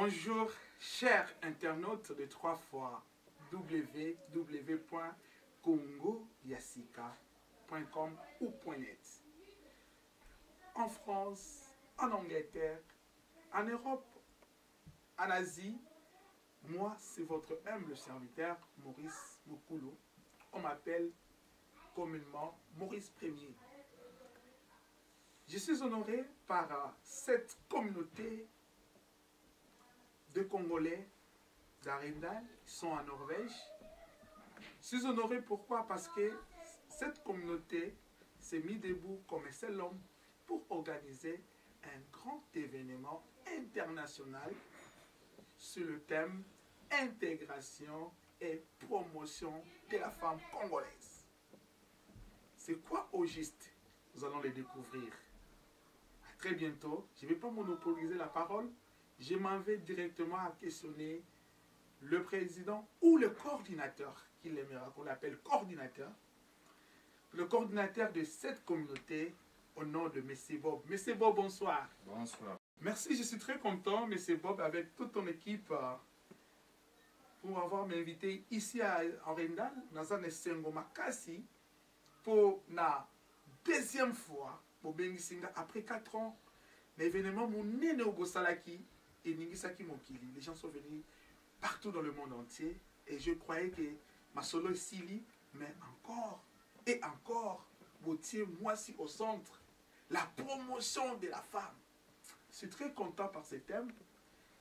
Bonjour, chers internautes de 3 fois www.congoyassika.com ou .net. En France, en Angleterre, en Europe, en Asie, moi, c'est votre humble serviteur, Maurice Mokulu. On m'appelle communément Maurice Premier. Je suis honoré par cette communauté de Congolais d'Arendal qui sont en Norvège. Je suis honoré pourquoi? Parce que cette communauté s'est mise debout comme un seul homme pour organiser un grand événement international sur le thème intégration et promotion de la femme congolaise. C'est quoi au juste? Nous allons le découvrir. À très bientôt. Je ne vais pas monopoliser la parole. Je m'en vais directement à questionner le président ou le coordinateur, qu'il aimera qu'on l'appelle coordinateur, le coordinateur de cette communauté au nom de M. Bob. M. Bob, bonsoir. Bonsoir. Merci, je suis très content, M. Bob, avec toute ton équipe, pour avoir m'invité ici à Arendal, dans un Essengo Makasi, pour la deuxième fois, pour Bengisinga, après 4 ans, l'événement Mounene Ogosalaki et Ningisaki Mokili. Les gens sont venus partout dans le monde entier et je croyais que ma solo est Sili, mais encore et encore, Bautier, moi aussi au centre, la promotion de la femme. Je suis très content par ce thème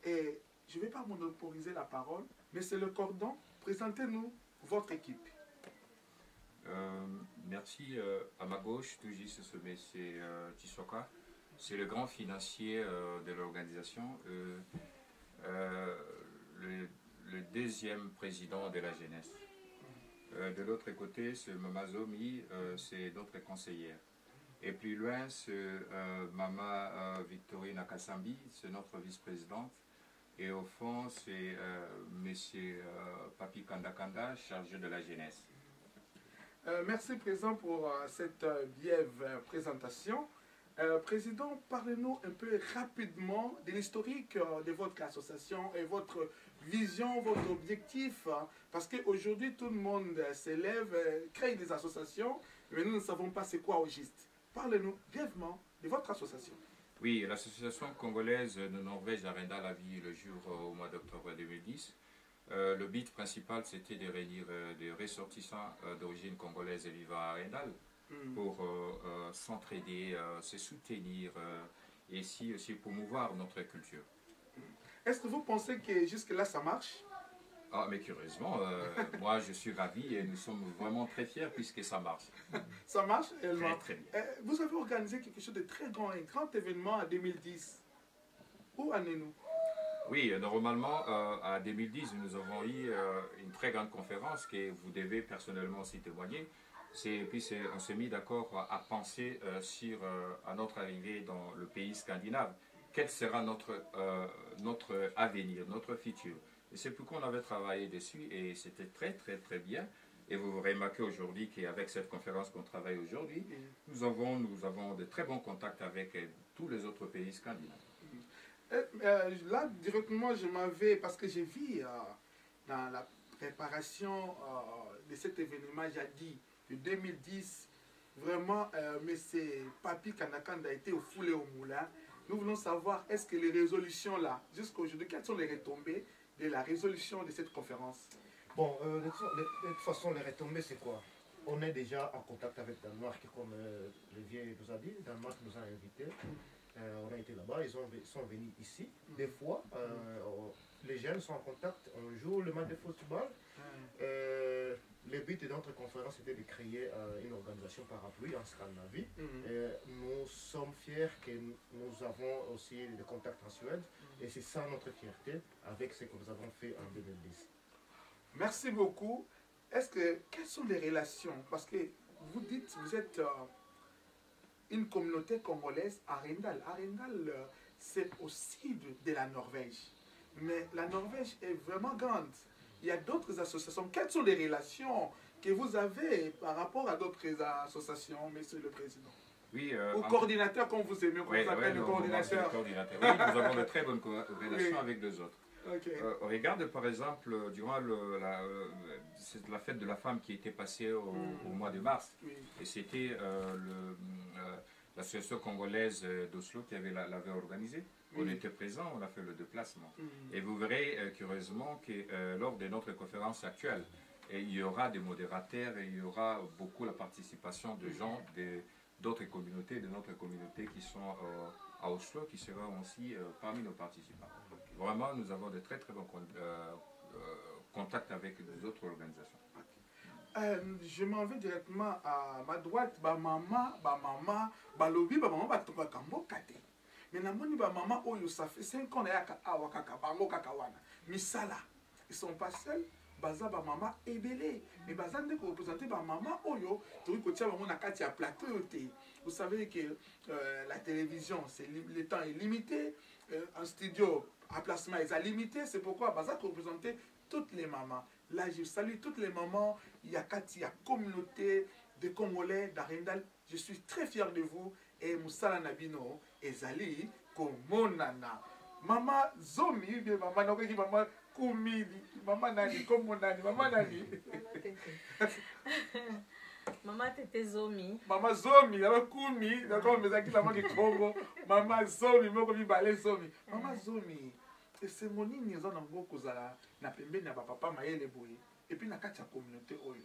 et je ne vais pas monopoliser la parole, mais c'est le cordon. Présentez-nous votre équipe. Merci. À ma gauche, tout juste, c'est Tisoka. C'est le grand financier de l'organisation, le deuxième président de la jeunesse. De l'autre côté, c'est Mama Zomi, c'est notre conseillère. Et plus loin, c'est Mama Victorine Akasambi, c'est notre vice-présidente. Et au fond, c'est Monsieur Papi Kandakanda, chargé de la jeunesse. Merci, Président, pour cette brève présentation. Président, parlez-nous un peu rapidement de l'historique de votre association et votre vision, votre objectif. Parce qu'aujourd'hui, tout le monde s'élève, crée des associations, mais nous ne savons pas c'est quoi au juste. Parlez-nous brièvement de votre association. Oui, l'association congolaise de Norvège Arendal a vu le jour au mois d'octobre 2010. Le but principal, c'était de réunir des ressortissants d'origine congolaise et vivant à Arendal pour s'entraider, se soutenir et aussi promouvoir notre culture. Est-ce que vous pensez que jusque-là, ça marche? Ah, mais curieusement, moi je suis ravi et nous sommes vraiment très fiers puisque ça marche. Ça marche? Très, très bien. Vous avez organisé quelque chose de très grand, un grand événement en 2010. Où en est-nous? Oui, normalement, en 2010, nous avons eu une très grande conférence que vous devez personnellement aussi témoigner. Puis on s'est mis d'accord à penser à notre arrivée dans le pays scandinave. Quel sera notre avenir, notre futur? Et c'est pourquoi on avait travaillé dessus et c'était très très très bien. Et vous remarquez aujourd'hui qu'avec cette conférence qu'on travaille aujourd'hui, nous avons de très bons contacts avec tous les autres pays scandinaves. Là, directement, je m'en vais parce que j'ai vu dans la préparation de cet événement, j'ai dit, de 2010, vraiment, M. Papi Kandakanda a été au foulé au moulin. Nous voulons savoir, est-ce que les résolutions là, jusqu'à aujourd'hui, quelles sont les retombées de la résolution de cette conférence? Bon, de toute façon, les retombées, c'est quoi? On est déjà en contact avec Danemark, comme le vieux nous a dit. Danemark nous a invités. On a été là-bas, ils sont venus ici. Des fois, les jeunes sont en contact, on joue le match de football. Le but de notre conférence était de créer une organisation parapluie en Scandinavie. Nous sommes fiers que nous avons aussi des contacts en Suède. Et c'est ça notre fierté avec ce que nous avons fait en 2010. Merci beaucoup. Quelles sont les relations? Parce que vous dites, vous êtes une communauté congolaise à Arendal. Arendal, c'est au sud de la Norvège. Mais la Norvège est vraiment grande. Il y a d'autres associations. Quelles sont les relations que vous avez par rapport à d'autres associations, Monsieur le Président? Oui, Au coordinateur, comme vous aimez, qu'on s'appelle le coordinateur. Oui, nous avons de très bonnes relations avec les autres. Okay. Regarde par exemple, durant la fête de la femme qui était passée au mois de mars, et c'était l'association congolaise d'Oslo qui l'avait organisé. On était présents, on a fait le déplacement. Et vous verrez curieusement que lors de notre conférence actuelle, il y aura des modérateurs et il y aura beaucoup la participation de gens d'autres communautés, de notre communauté qui sont à Oslo, qui seront aussi parmi nos participants. Vraiment, nous avons de très très bons contacts avec les autres organisations. Je m'en vais directement à ma droite. Maman, balobi, maman, batobaka mbokate. Mais namoni maman, oyo ça fait 5 ans ya ka awa kaka bango kaka wana. Misala, ils sont pas seuls. Baza ba maman ebelé. Mais baza ndeko représenter ba maman oyo, toki kotia bango na kati ya plateau yote. Vous savez que la télévision, le temps est limité. Un studio à placement est limité. C'est pourquoi baza représenter toutes les mamans. Là, je salue toutes les mamans. Il y a Katia, communauté de Congolais d'Arendal. Je suis très fier de vous. Et Moussala Nabino, Ezali, Komonana. Maman Zomi, maman Noki, maman Koumili, maman Nani, Komonani, maman Nani. Maman Tete Zomi. Maman Zomi, maman Koumi, d'accord, mais qui la manque Congo. Maman Zomi, moi comme balai Zomi. Maman Zomi. Et c'est mon nini ont nango kozala na pembe na papa mayele boye. Et puis na kati ya communauté oyo.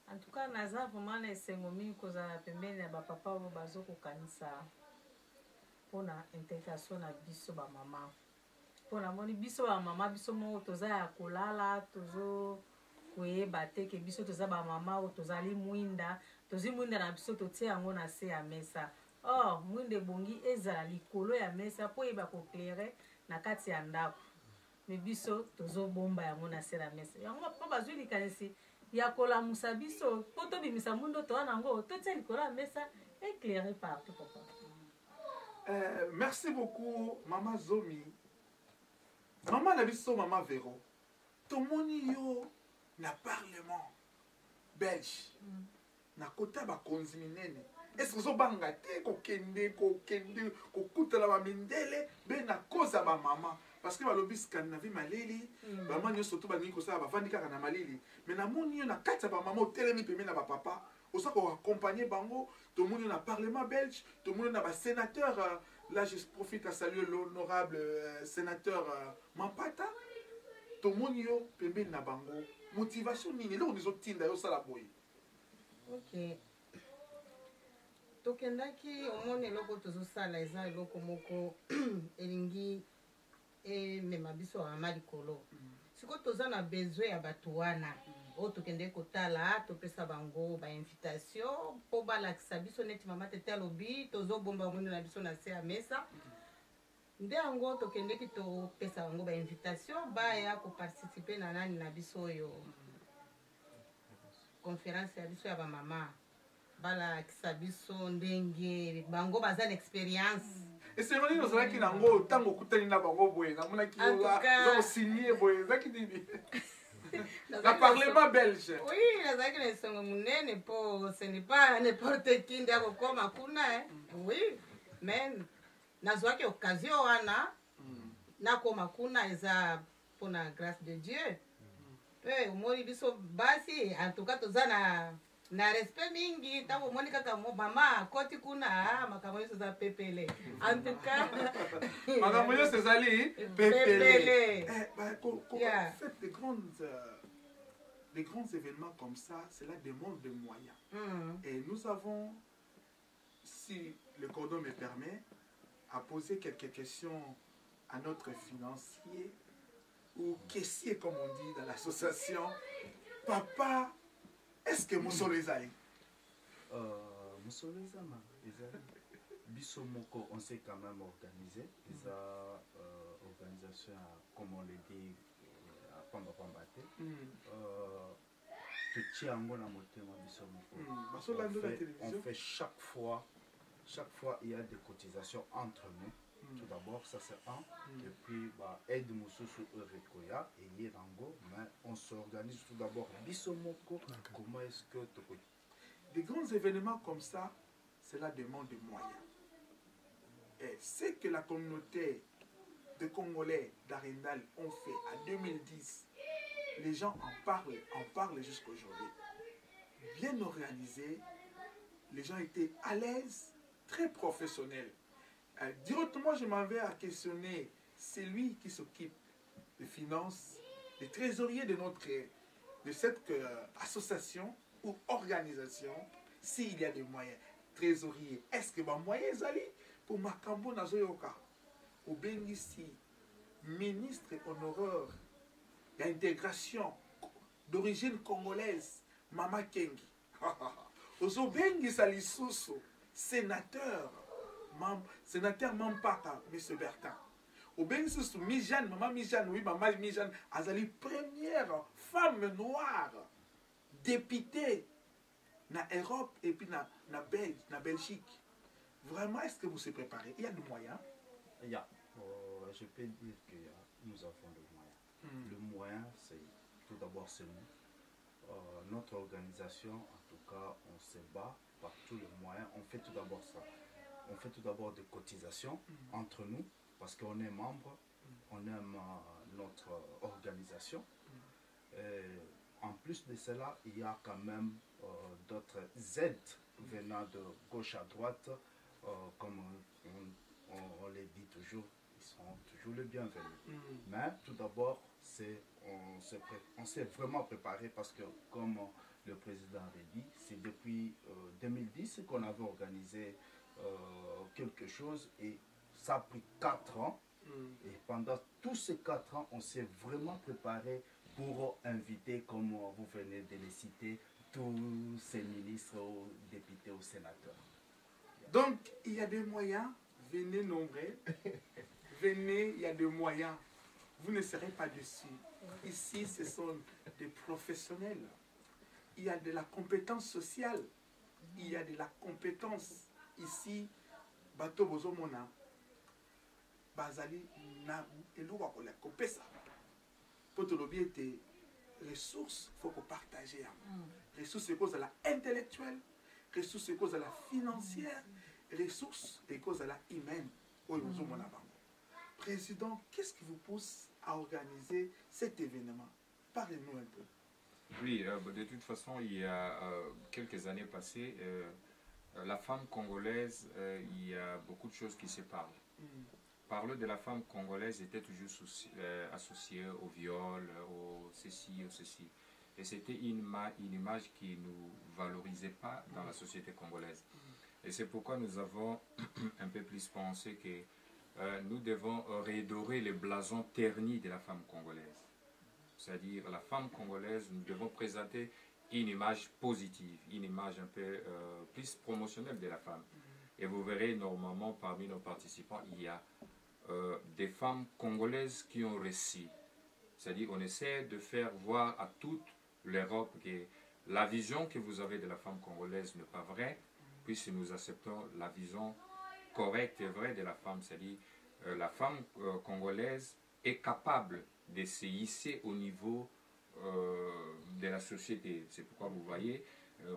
En tout cas, naza vraiment na esengo mingi kozala pembe na papa oyo bazo kokanisa pona intégration na biso ba mama. Pona moni biso ba mama biso mo toza ya kolala tozo koyeba te ke biso toza ba mama o tozali mwinda na biso totie yango na se ya mesa. Oh, mwinde bongi ezala likolo ya mesa po yeba ko clairer na kati ya ndako. Me biso tozo bomba yango na se ya mesa. Yango pa bazwi likanisi ya kolamusa biso po to bimisa mundo to nango to tie likolo ya mesa éclairé partout papa. Merci beaucoup maman Zomi. Maman na biso maman Véro. Tomoni yo na parlement belge. Na kota ba konzi minene. Est-ce que vous avez dit que vous avez dit na koza ba maman parce que ba lobi Scandinavie maleli ba mama surtout ba niko ça ba vandika na maleli mais na moni na kata ba maman telemi pemé na ba papa au ça ko accompagner bango to moni na parlement belge to moni na ba sénateur là je profite à saluer l'honorable sénateur Mampata to moni yo pemé na bango motivation nini là on nous otinda yo sala boy. OK. Tokendaki omoni eloko tozosala eza eloko moko elingi emema biso mama likolo siko toza na besoin ya bato wana oyo tokende kotala topesa bango bainvitation mpo balakisa biso neti mama tete alobi tozobomba mwendo na biso na se ya mesa nde yango tokendeki topesa bango bainvitation baya koparticipe na nani na biso oyo conférence ya biso ya bamama bala kisabiso ndenge bango baza l'expérience et c'est vrai nous avons qui nango tango kutani na bango boye na mona ki zo signer boye zaki dini la parlement belge oui la zaki na songo munene po ce n'est pas n'importe qui ndako koma kuna oui mais nazwaki occasion wana na koma kuna eza pona grâce de Dieu umori biso basi en tout cas tozana na respect mingi tango moni kaka mama koti kuna makambo yeso za pepele en tout cas makambo yeso ezali pepele faites des grands événements comme ça cela demande des moyens et nous avons si le cordon me permet à poser quelques questions à notre financier ou caissier comme on dit dans l'association. Papa, est-ce que Moussolo ezali? Moussolo ezali. Biso moko, on s'est quand même organisé. Les organisation, comme on le dit, à Pamba Pambate. On fait chaque fois, il y a des cotisations entre nous. Tout d'abord, ça c'est un. Et puis, aide Moussoussou Rekoya et Yerango. Mais on s'organise tout d'abord. Bisomoko, comment est-ce que tu peux... Des grands événements comme ça, cela demande des moyens. Et ce que la communauté de Congolais d'Arendal ont fait en 2010, les gens en parlent jusqu'à aujourd'hui. Bien organisé, les gens étaient à l'aise, très professionnels. Directement, je m'en vais à questionner celui qui s'occupe des finances, des trésoriers de cette association ou organisation, s'il y a des moyens. Trésorier, est-ce que ma moyen zali pour Makambo Nazoyoka, ou bien ici, ministre honoraire d'intégration d'origine congolaise, Mama Kengi. Ozobengi Salisusu, sénateur Mampaka, M. Bertin. Obengi Susu, Mijane, Maman Mijane, oui, Maman Mijane, Azali, première femme noire, députée na Europe et puis na Belgique. Vraiment, est-ce que vous se préparez? Il y a des moyens? Il y a. Je peux dire que nous avons des moyens. Le moyen, c'est tout d'abord c'est nous. Notre organisation, en tout cas, on se bat par tous les moyens. On fait tout d'abord ça. On fait tout d'abord des cotisations entre nous, parce qu'on est membre, on aime notre organisation. Et en plus de cela, il y a quand même d'autres aides venant de gauche à droite, comme on les dit toujours, ils sont toujours les bienvenus. Mais tout d'abord, on s'est vraiment préparé parce que, comme le président avait dit, c'est depuis 2010 qu'on avait organisé quelque chose et ça a pris 4 ans. Et pendant tous ces 4 ans, on s'est vraiment préparé pour inviter, comme vous venez de les citer, tous ces ministres, aux députés, aux sénateurs. Donc, il y a des moyens, venez nombreux, venez, il y a des moyens, vous ne serez pas déçus. Ici, ce sont des professionnels. Il y a de la compétence sociale, il y a de la compétence. Ici, Bato Bozomona, Bazali, na eluwa ko la kopesa. Pour te l'objet était ressources, il faut qu'on partage. Ressources, c'est cause à la intellectuelle, ressources, c'est cause à la financière, ressources, c'est cause à la humaine. Président, qu'est-ce qui vous pousse à organiser cet événement? Parlez-nous un peu. Oui, de toute façon, il y a quelques années passées, la femme congolaise, il y a beaucoup de choses qui se parlent. Parler de la femme congolaise était toujours associé au viol, au ceci, au ceci. Et c'était une image qui ne nous valorisait pas dans la société congolaise. Et c'est pourquoi nous avons un peu plus pensé que nous devons redorer les blasons ternis de la femme congolaise. C'est-à-dire la femme congolaise, nous devons présenter une image positive, une image un peu plus promotionnelle de la femme. Et vous verrez normalement parmi nos participants, il y a des femmes congolaises qui ont réussi. C'est-à-dire on essaie de faire voir à toute l'Europe que la vision que vous avez de la femme congolaise n'est pas vraie, puisque nous acceptons la vision correcte et vraie de la femme. C'est-à-dire la femme congolaise est capable de se hisser au niveau de la société. C'est pourquoi vous voyez,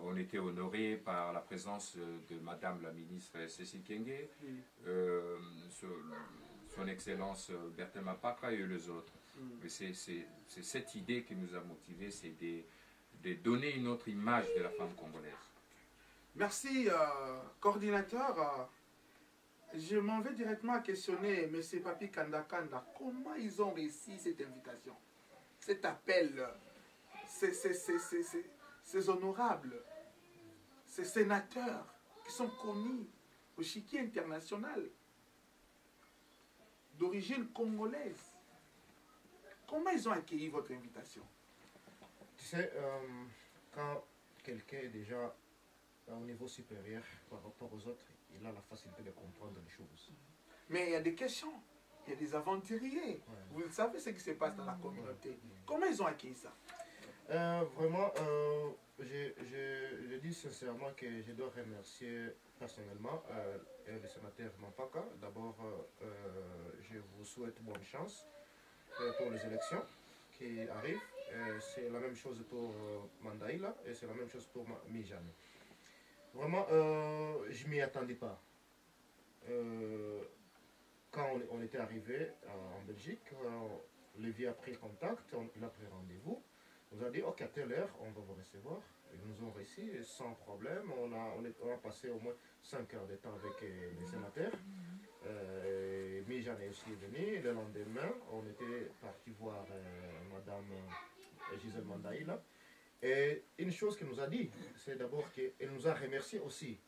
on était honoré par la présence de Madame la ministre Cécile Kenge, son Excellence Bertin Mapaka et les autres. C'est cette idée qui nous a motivés, c'est de donner une autre image de la femme congolaise. Merci, coordinateur. Je m'en vais directement questionner M. Papi Kandakanda. Comment ils ont réussi cette invitation, cet appel, ces honorables, ces sénateurs qui sont connus au chiquier international, d'origine congolaise. Comment ils ont accueilli votre invitation? Tu sais, quand quelqu'un est déjà au niveau supérieur par rapport aux autres, il a la facilité de comprendre les choses. Mais il y a des questions, il y a des aventuriers. Ouais. Vous savez ce qui se passe dans la communauté. Comment ils ont accueilli ça? Vraiment, je dis sincèrement que je dois remercier personnellement le sénateur Mampaka. D'abord, je vous souhaite bonne chance pour les élections qui arrivent. C'est la même chose pour Mandaïla et c'est la même chose pour Mijane. Vraiment, je m'y attendais pas. Quand on était arrivé en Belgique, Lévi a pris contact, il a pris rendez-vous. On nous a dit, ok, à telle heure, on va vous recevoir. Ils nous ont reçus sans problème. On a passé au moins 5 heures de temps avec les sénateurs. Mijan est aussi venu. Le lendemain, on était parti voir Madame Gisèle Mandaïla. Et une chose qu'elle nous a dit, c'est d'abord qu'elle nous a remercié aussi,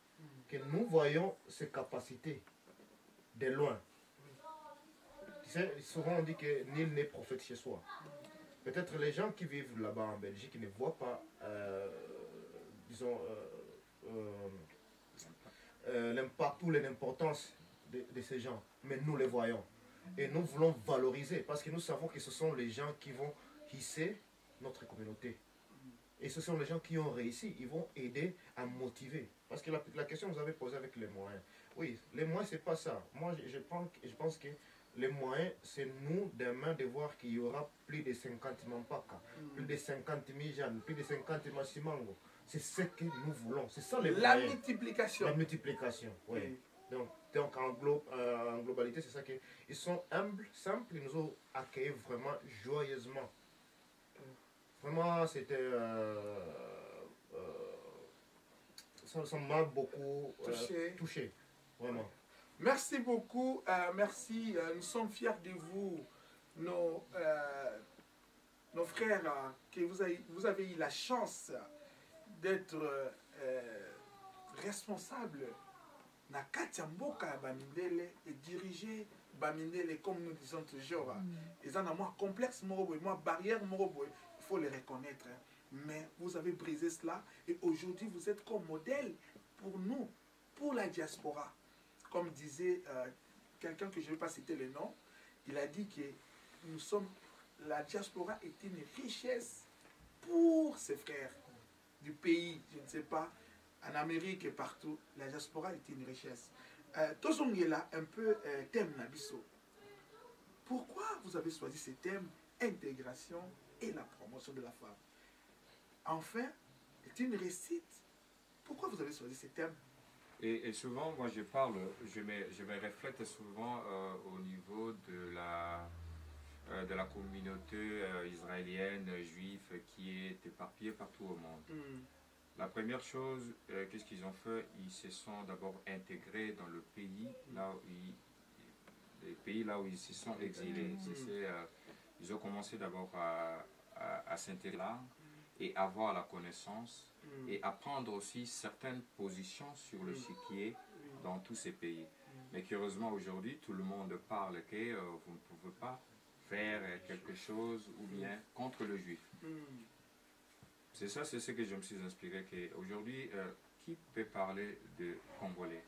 que nous voyons ses capacités de loin. Tu sais, souvent on dit que nul n'est prophète chez soi. Peut-être les gens qui vivent là-bas en Belgique ne voient pas, disons, l'impact ou l'importance de ces gens, mais nous les voyons. Et nous voulons valoriser, parce que nous savons que ce sont les gens qui vont hisser notre communauté. Et ce sont les gens qui ont réussi, ils vont aider à motiver. Parce que la question que vous avez posée avec les moyens, oui, les moyens, c'est pas ça. Moi, je pense que les moyens, c'est nous, demain, de voir qu'il y aura plus de 50 Mampaka, plus de 50 Mijan, plus de 50 Massimango. C'est ce que nous voulons. C'est ça les moyens. La multiplication. La multiplication, oui. Donc en globalité, c'est ça qu'ils sont humbles, simples, ils nous ont accueillis vraiment joyeusement. Vraiment, c'était... ça m'a beaucoup touché, vraiment. Merci beaucoup, merci. Nous sommes fiers de vous, nos frères, que vous avez eu la chance d'être responsable na Katia Mboka Bamindele et diriger Bamindele, comme nous disons toujours. Ils ont un moins complexe, moins barrière, il faut les reconnaître. Mais vous avez brisé cela et aujourd'hui vous êtes comme modèle pour nous, pour la diaspora. Comme disait quelqu'un que je ne vais pas citer le nom, il a dit que la diaspora est une richesse pour ses frères du pays, je ne sais pas, en Amérique et partout, la diaspora est une richesse. Tozongela un peu thème Nabiso. Pourquoi vous avez choisi ce thème, intégration et la promotion de la femme? Enfin, c'est une réussite. Pourquoi vous avez choisi ce thème? Et souvent, moi je parle, je me reflète souvent au niveau de la communauté israélienne, juive, qui est éparpillée partout au monde. La première chose, qu'est-ce qu'ils ont fait? Ils se sont d'abord intégrés dans le pays, les pays là où ils se sont exilés. Ils ont commencé d'abord à s'intégrer là et avoir la connaissance et apprendre aussi certaines positions sur le chiquier dans tous ces pays. Mais curieusement aujourd'hui, tout le monde parle que vous ne pouvez pas faire quelque chose ou bien contre le juif. C'est ça, c'est ce que je me suis inspiré. Aujourd'hui, qui peut parler de Congolais?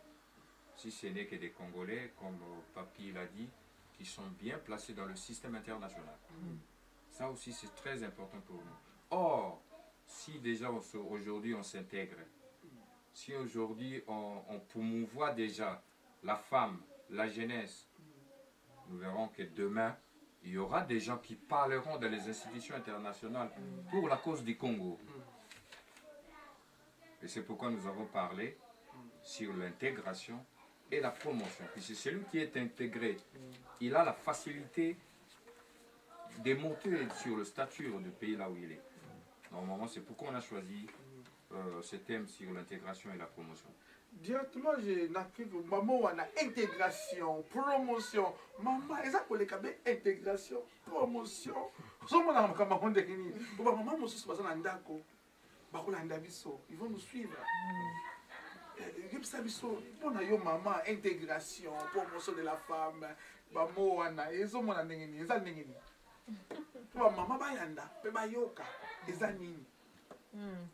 Si ce n'est que des Congolais, comme Papi l'a dit, qui sont bien placés dans le système international. Ça aussi, c'est très important pour nous. Or, si déjà aujourd'hui on s'intègre, si aujourd'hui on promouvoit déjà la femme, la jeunesse, nous verrons que demain, il y aura des gens qui parleront dans les institutions internationales pour la cause du Congo. Et c'est pourquoi nous avons parlé sur l'intégration et la promotion. Puisque celui qui est intégré, il a la facilité de monter sur le statut du pays là où il est. Normalement, c'est pourquoi on a choisi ce thème sur l'intégration et la promotion. Directement, j'ai écrit maman on a intégration, promotion. Maman, et ça pour les cabets, intégration, promotion. Ils vont nous suivre. Maman, intégration, promotion de la femme. Maman,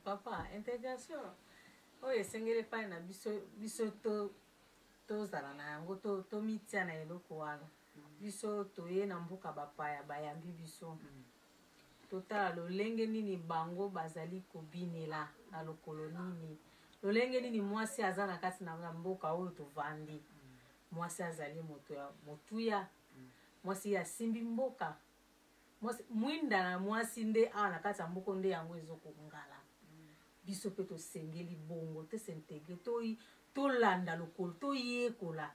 papa, intégration. Oyo esengeli epai na biso tozala na yango tomitia na eloko wana biso toye na mboka bapaya bayambi biso totala lolenge nini bango bazali kobinela na lokolo nini lolenge nini mwasi aza na kati na mboka oyo tovandi mwasi azali moto ya motuya mwasi asimbi mboka mwinda na mwasi nde awa na kati ya mboka nde yango ezokongala biso mpe tosengeli bongo te s'intégrer tolanda lokolo toyekola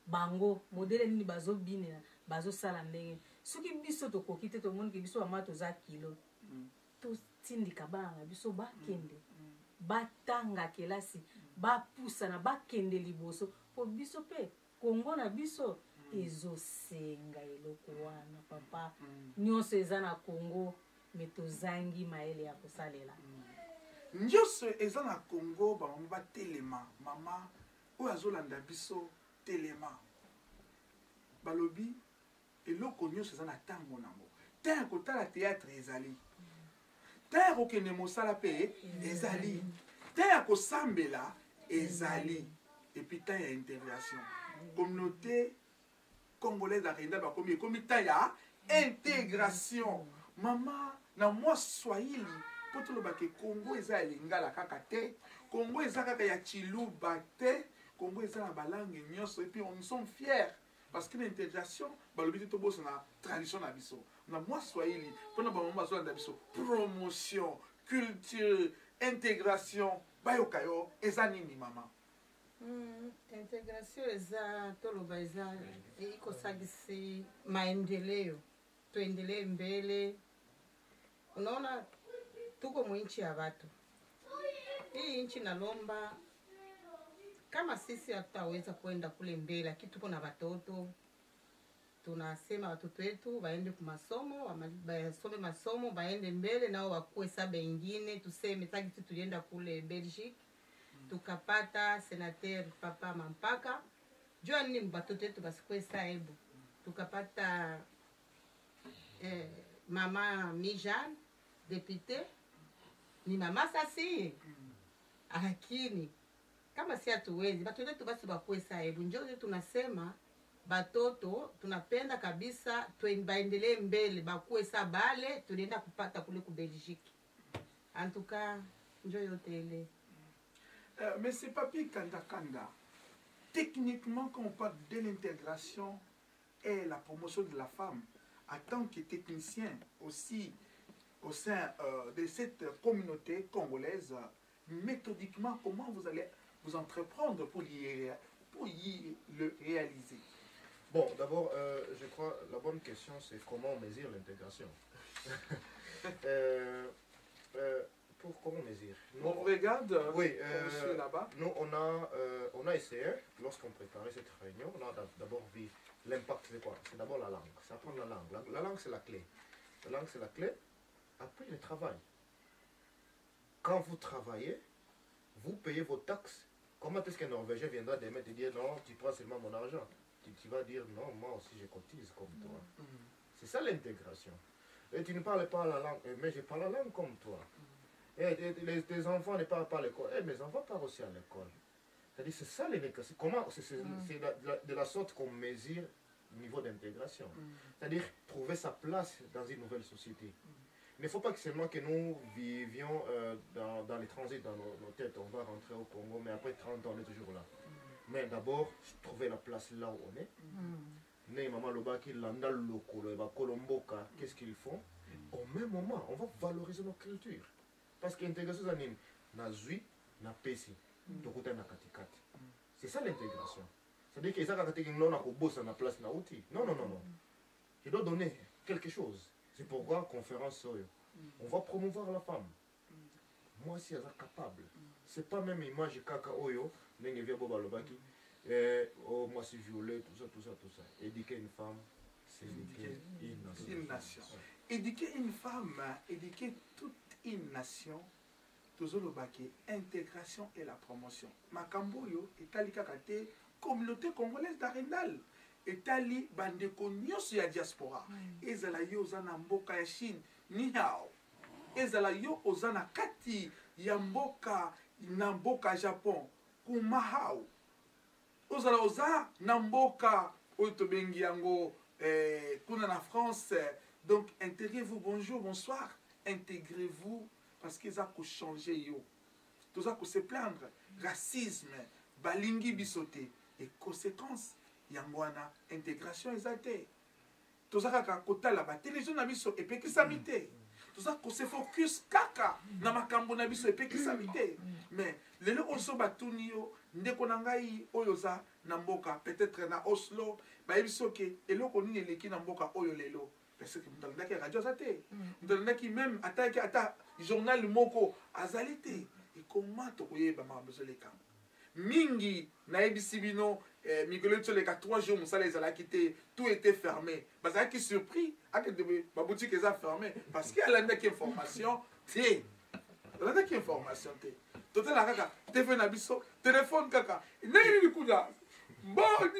bango modele nini bazobinela bazosala ndenge soki biso tokoki te tomonike biso bama toza kilo totindika bana na biso bakende batanga kelasi bapusana bakende liboso po biso mpe kongo na biso ezosenga eloko wana papa nyonso eza na kongo me tozangi mayele ya kosalela nyonso eza na kongo bamama batelema mama oyo azolanda biso telema balobi eloko nyonso eza na ntango nango ntango kotala théâtre ezali ntango kokende mosala mpe ezali ntango kosambela ezali epuis ntango ya intégration communauté congolaise arenda bakomi ekomi ntango ya intégration mama na mwa swahili mpo tolobaka kongo eza ya lingala kaka te kongo eza kaka ya chiluba te kongo eza na balangue nyonso epuis on sommes fiers parce que l'intégration balobi te tobosa na tradition na biso na mwa swahili mpona bamama bazolanda biso promotion culture intégration bayoka yo eza nini mama intégration eza toloba eza ikosagisi maendeleo tuendelee mbele. Unaona tuko mwinchi ya watu, hii nchi nalomba kama sisi hatutaweza kwenda kule mbele, lakini tuko na watoto, tunasema watoto wetu waende kwa masomo, wasome masomo, waende mbele nao wakuwe saba ingine. Tuseme tagisi tulienda kule Belgique, tukapata senateur Papa Mampaka, jua nini watoto wetu basikuwe saibu. Tukapata mama Mijan, député, ni mama sasi. Lakini kama si hatuwezi, watoto wetu basi bakuwe saibu. Njozi tunasema batoto tunapenda kabisa tuendelee mbele, bakuwe sabale tulienda kupata kule ku Belgique. En tout cas, njo yote ile. Mais c'est Papi Kanda. Techniquement, quand on parle de l'intégration et la promotion de la femme, en tant que technicien aussi au sein de cette communauté congolaise, méthodiquement, comment vous allez vous entreprendre pour y le réaliser? Bon, d'abord, je crois la bonne question, c'est comment on mesure l'intégration. Comment on mesure? On regarde, oui, monsieur là-bas. Nous, on a essayé, lorsqu'on préparait cette réunion, on a d'abord vu l'impact, c'est quoi? C'est d'abord la langue, c'est apprendre la langue. La langue, c'est la clé. La langue, c'est la clé. Après, le travail. Quand vous travaillez, vous payez vos taxes. Comment est-ce qu'un Norvégien viendra demain te dire non, tu prends seulement mon argent? Tu vas dire non, moi aussi je cotise comme toi. C'est ça l'intégration. Et tu ne parles pas la langue, mais je parle la langue comme toi. Et tes enfants ne parlent pas à l'école. Et mes enfants parlent aussi à l'école. C'est-à-dire, c'est ça l'intégration. Comment c'est de la sorte qu'on mesure le niveau d'intégration. C'est-à-dire trouver sa place dans une nouvelle société. Il ne faut pas que seulement que nous vivions dans les transits, dans nos têtes. On va rentrer au Congo, mais après 30 ans, on est toujours là. Mais d'abord, trouver la place là où on est. Né maman Lobaki, Landa Lokolo, Kolomboka, qu'est-ce qu'ils font? Au même moment, on va valoriser nos cultures. Parce que l'intégration, c'est Nazui, na Pesi, Tokuta na Katikati. C'est ça l'intégration. C'est-à-dire que ça, quand tu as na place na outil. Non, non, non, non. Je dois donner quelque chose. C'est pourquoi, conférence, on va promouvoir la femme. Moi, si elle est capable. C'est pas même image kaka oyo, n'enge via Boba Lobaki. Oh, moi, c'est violet, tout ça, tout ça, tout ça. Éduquer une femme, c'est éduquer une nation. Éduquer une femme, éduquer toute une nation, Tozolobaki, intégration et la promotion. Makamboyo, Etali Kakate, communauté congolaise d'Arendal. Etali bandeko nyonso ya diaspora. Ezala yo ozana mboka ya Chine, ni hao. Ezala yo ozana kati ya mboka na mboka Japon, kumahao. Ozala oza na mboka oyo tobengi yango kuna na France. Donc intégrez-vous, bonjour, bonsoir. Intégrez-vous parce qu'ils ont changé yo. Tout ça se plaindre, racisme, balingi bisoté et conséquences yangwana intégration exaltée. Tout ça ka kota la télévision na biso et puis qui s'amité. Tout toza kose focus kaka na makambo na biso epekisami te. Mais lelo oso batuni yo ndeko na ngai oyo za na mboka peut-être na Oslo bayebi soki eloko nini eleki na mboka oyo lelo parce que mutalandaki radio azate mutalandaki même ata journal moko azali te ekoma tokoyeba makambo ezoleka mingi nayebisi bino mikolo etoleka 3 jours mosala ezalaki te tout était fermé bazalaki surpris akende baboutique eza fermé parce que alandaki information te alandaki information te totala kaka tv na biso téléphone kaka ndenge nini kuna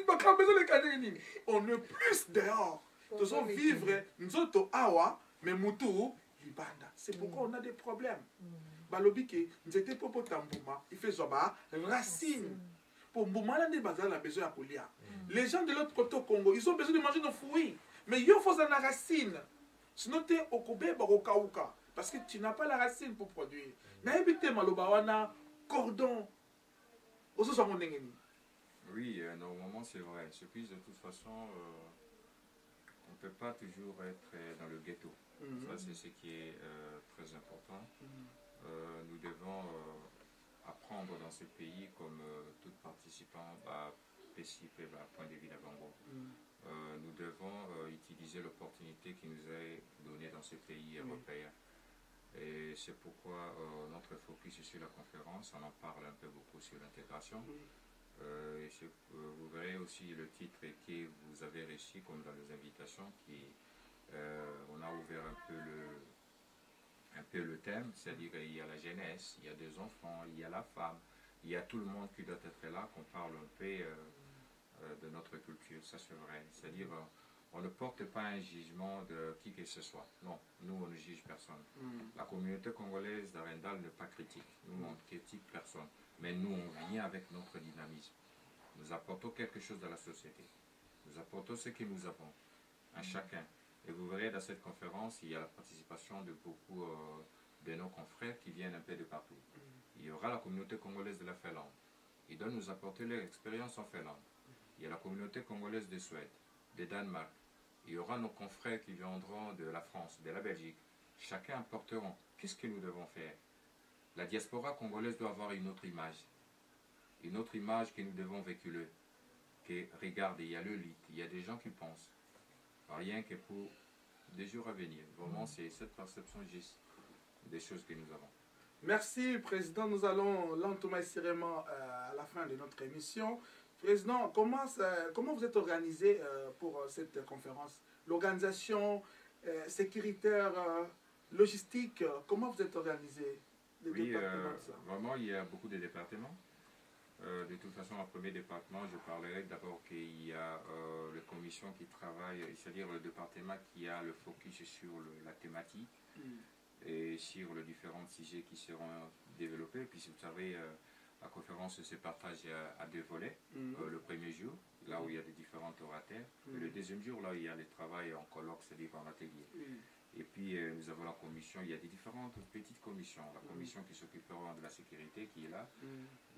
makambo ezoleka ndenge nini on est plus dehors tozo vivre nzoto awa mais mutu libanda c'est pourquoi on a des problèmes balobi ke nzete po potambuma il fait zoba racine pour mbuma nde bazala besoin ya kolia les gens de l'autre côté au Congo ils ont besoin de manger nos fruits mais yo faut la racine sinon te okobeba kokauka parce que tu n'as pas la racine pour produire nayebi te maloba wana cordon oso sango ndenge nini. Oui, normalement c'est vrai. Ce qui de toute façon, on ne peut pas toujours être dans le ghetto. Ça c'est ce qui est très important. Nous devons apprendre dans ce pays comme tout participant à participer à point de vue d'Abango. Nous devons utiliser l'opportunité qui nous est donnée dans ce pays européen. Et c'est pourquoi notre focus sur la conférence, on en parle un peu beaucoup sur l'intégration. Vous verrez aussi le titre que vous avez reçu comme dans les invitations qui on a ouvert un peu le thème, c'est-à-dire il y a la jeunesse, il y a des enfants, il y a la femme, il y a tout le monde qui doit être là, qu'on parle un peu de notre culture, ça c'est vrai. C'est-à-dire on ne porte pas un jugement de qui que ce soit. Non, nous on ne juge personne. La communauté congolaise d'Arendal n'est pas critique. Nous on ne critique personne. Mais nous on vient avec notre dynamisme. Nous apportons quelque chose dans la société. Nous apportons ce que nous avons, à chacun. Et vous verrez dans cette conférence, il y a la participation de beaucoup de nos confrères qui viennent un peu de partout. Il y aura la communauté congolaise de la Finlande. Ils doivent nous apporter leur expérience en Finlande. Il y a la communauté congolaise de Suède, de Danemark. Il y aura nos confrères qui viendront de la France, de la Belgique. Chacun apporteront. Qu'est-ce que nous devons faire? La diaspora congolaise doit avoir une autre image. Une autre image que nous devons véhiculer. Que regardez, il y a le lit, il y a des gens qui pensent. Rien que pour des jours à venir. Vraiment, c'est cette perception juste des choses que nous avons. Merci, Président. Nous allons lentement et sérieusement à la fin de notre émission. Président, comment vous êtes organisé pour cette conférence? L'organisation sécuritaire, logistique, comment vous êtes organisé? Oui, vraiment, il y a beaucoup de départements. De toute façon, en premier département, je parlerai d'abord qu'il y a les commissions qui travaillent, c'est-à-dire le département qui a le focus sur la thématique et sur les différents sujets qui seront développés. Puis, vous savez, la conférence se partage à 2 volets. Le premier jour, là où il y a des différents orateurs, et le deuxième jour, là où il y a le travail en colloque, c'est-à-dire en atelier. Et puis, nous avons la commission, il y a des différentes petites commissions. La commission qui s'occupera de la sécurité qui est là.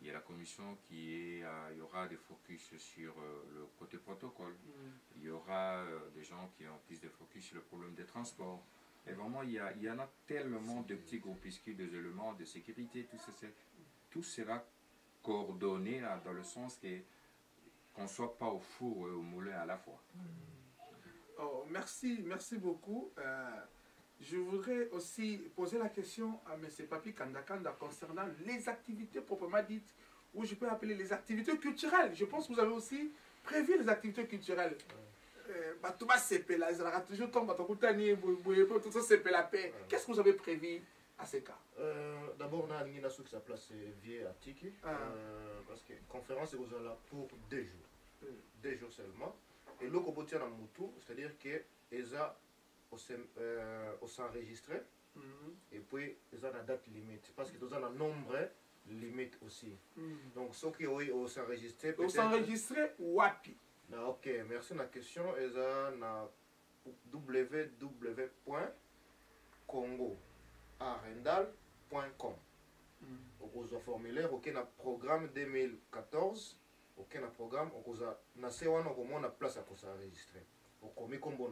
Il y a la commission il y aura des focus sur le côté protocole. Il y aura des gens qui ont plus de focus sur le problème des transports. Et vraiment, il y en a tellement de petits groupuscules, des éléments de sécurité, tout sera coordonné là, dans le sens qu'on ne soit pas au four et au moulin à la fois. Oh, merci beaucoup. Je voudrais aussi poser la question à M. Papi Kandakanda concernant les activités proprement dites, ou je peux appeler les activités culturelles. Je pense que vous avez aussi prévu les activités culturelles. Qu'est-ce que vous avez prévu à ces cas? D'abord, on a une qui sa place vieille à Tiki, parce que la conférence est là pour 2 jours. 2 jours seulement. Et l'autre côté, c'est-à-dire qu'ils ont s'enregistré et puis ils ont une date limite. Parce qu'ils ont un nombre limite aussi. Donc, ceux qui ont s'enregistré. Ils ont s'enregistré wapi? Ok, merci de la question. Ils ont www.congoarendal.com. Vous avez un formulaire, ok, un programme 2014. Ok, un programme, on a une place à s'enregistrer. On a mis comme bon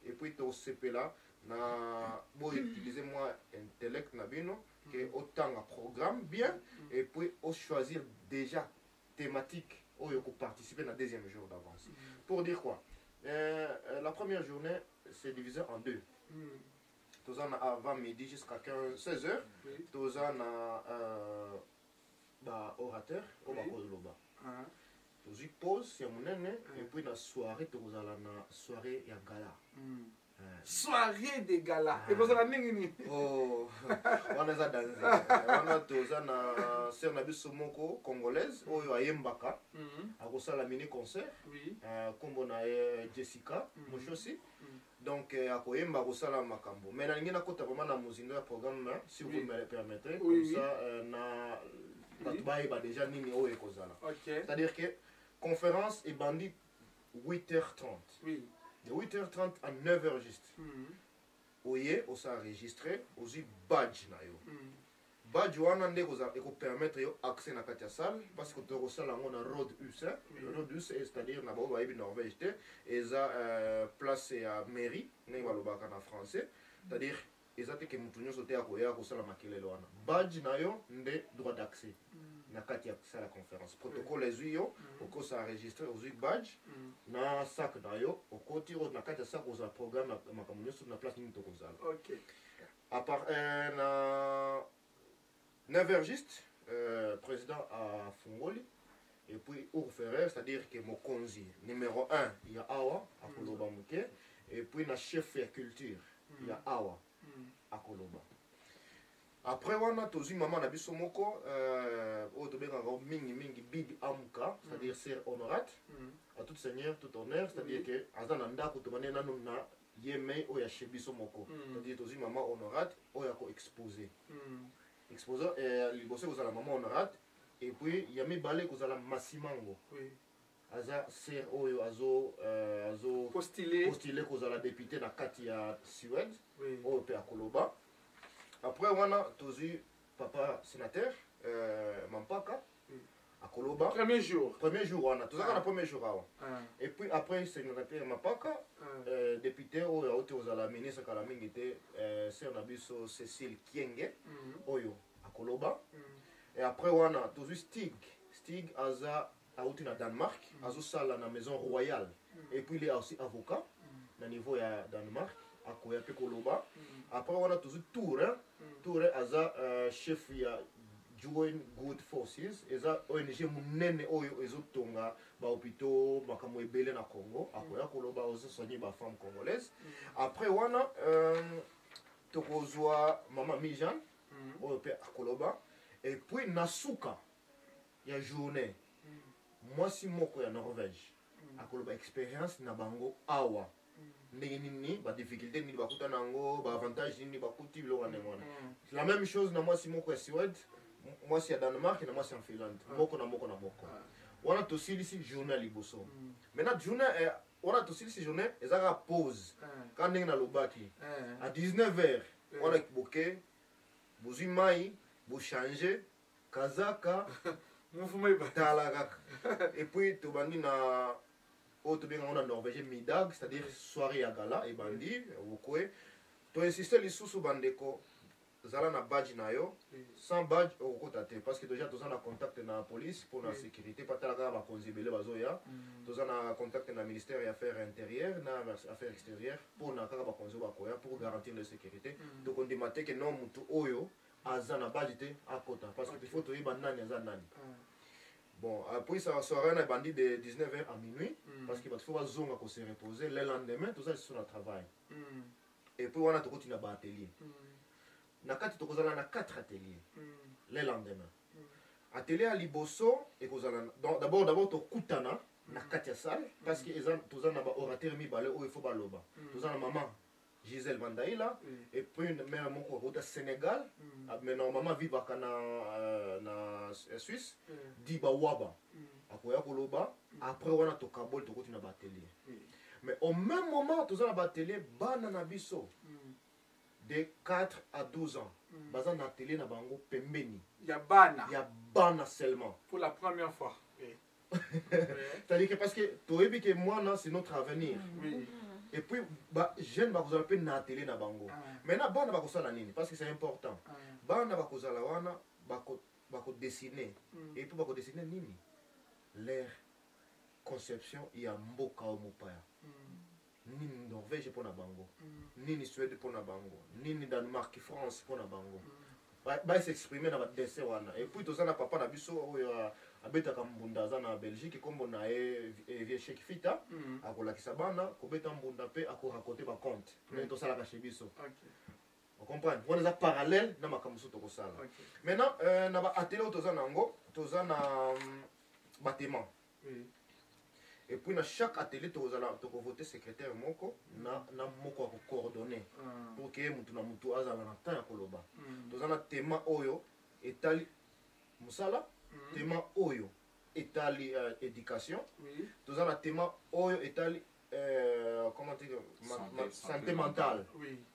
et puis au CP là, na bon utiliser moi intellect na bino que autant un programme bien et puis au choisir déjà thématique où il faut participer dans le deuxième jour d'avance. Pour dire quoi? La première journée c'est divisé en deux. Tous en avant midi jusqu'à 16h. Tous en orateur au Bakozloba. Tous y pause c'est mon et puis la soirée tous à la soirée ya gala. Soirée de gala. Et vous allez ningini. Oh, on a dansé. On a tous na sœur na biso moko congolaise oyo ayembaka. A la mini concert. Oui. Kombo na Jessica Moshosi. Donc a koyemba kosala makambo. Mais na ngina kota vraiment na muzindo ya programme si vous me le permettez comme ça na ba déjà nini oyo ekozala. OK. C'est-à-dire que conférence est bandit 8h30. Oui. De 8h30 à 9h juste. Oye, on s'est enregistré, on a badge na yo. Badge wana nde ko permettre yo accès na kati ya salle parce que to sala ngona road US. Road US c'est-à-dire na ba yebi Norvège te eza place ya mairie ngai balobaka na français. C'est-à-dire ezate ke mutu nyonso te akoya ko sala makelele wana. Badge na yo nde droit d'accès. Na kati ya la conférence protocole ezui yo oko sa enregistrer ozui badge na sac na yo oko tiro na kati ya sac oza programme makambo nyonso na place nini tokozala. OK. À part na 9h juste président à Fungoli et puis Our Ferrer c'est-à-dire que mokonzi numéro 1 il y a Awa à Koloba Muke et puis na chef de culture il y a Awa à Koloba. Après wana tozi maman na biso moko oyo tobengaka mingi bibi amuka c'est-à-dire sœur honorate à tout seigneur tout honneur c'est-à-dire que aza na ndako tobane nanu na yeme oyo ya biso moko c'est-à-dire tozi maman honorate oyo ako exposer exposer liboso kozala maman honorate et puis ya mibale kozala masimango aza sœur oyo azo postuler kozala député na kati ya Suède oyo pe akoloba. Après, on a tous papa sénateur, Mampaka, à Koloba. Premier jour, on a tous le premier jour. Et puis après, sénateur Mampaka, député, aux la ministre Kalaming était, c'est un abisso Cécile Kienge, Oyo, à Koloba. Et après, on a tous Stig, Aza, à Danemark, Azo Sala, la maison royale. Et puis, il est aussi avocat, au niveau de Danemark. À Koyape Koloba. Après on a toujours Tour aza chef ya Join Good Forces eza ONG munene oyo ezotonga ba hôpitaux makambo ebele na Congo akoya Koloba ozo soigner ba femme congolaise. Après wana tokozwa mama Mijan oyo pe Koloba et puis nasuka ya journée mwasi moko ya Norvège akoloba expérience na bango awa ndenge nini ba difficulté nini bakuta nango ba avantage nini bakuti bilo wana mwana. La même chose na mwasi moko ya Suède, mwasi ya Danemark na mwasi ya Finlande. Moko na moko. Wana tosilisi journée liboso. Maintenant journée wana tosilisi journée ezaka pause. Quand ndenge na lobaki à 19h wana kiboke bozui mai bo changer kazaka mouvement talaka. Et puis tobandi na autre bien on a norvégien midag c'est-à-dire soirée à gala et bandi okwe to insister les sous bandeko zala na badge na yo sans badge okota te parce que déjà tous en contact na police pour la sécurité pas talaka ba konzibele bazoya tous en contact na ministère des affaires intérieures na affaires extérieures pour na kaka ba konzo ba koya pour garantir la sécurité donc on demande que non mutu oyo azana badge te akota parce que il faut to yiba nani azana nani. Bon, après ça soirée, on a bandit de 19h à minuit, parce qu'il faut zonga se reposer. Le lendemain, tout ça, c'est sur le travail. Et puis, on a tout continué à atelier. On a 4 ateliers. Le lendemain. Atelier à Liboso, et d'abord, tu kutana, na 4 salles, parce que tout ça, on a orateur mi balé, où il faut baloba. Tout ça, maman. Gisèle Mandaïla, et puis une mère au Sénégal, mais normalement vivre na Suisse, Diba Waba, Akoya Koloba, après on a to Kabol to continue à atelier. Mais au même moment, tous en atelier, banana biso, de 4 à 12 ans, bazan atelier na bango pembeni. Ya bana seulement. Pour la première fois. C'est-à-dire que parce que toi et que moi, c'est notre avenir. Et puis jeune bakozala pe na télé na bango. Maintenant bana bakosala nini parce que c'est important. Bana bakozala wana bako dessiner et puis bako dessiner nini leur conception ya mboka o mopaya. Nini Norvège pour na bango, nini Suède pour na bango, nini Danemark, France pour na bango. Ba s'exprimer na ba dessin wana. Et puis tozana papa na biso oyo abeta kambunda za na Belgique comme on a vie chez Fita akolakisa bana kobeta mbunda pe akoraconter ba compte. Mais tozala ka chez biso. On comprend. On est parallèle na makambo so tokosala. Maintenant na ba atelier tozana ngo, tozana bâtiment. Et puis dans chaque atelier tu vas voter secrétaire moko na moko à coordonner pour que mutu na mutu azala na temps ya koloba. Tozana tema oyo etali musala, tema oyo etali éducation. Tozana tema oyo etali comment dire santé mentale.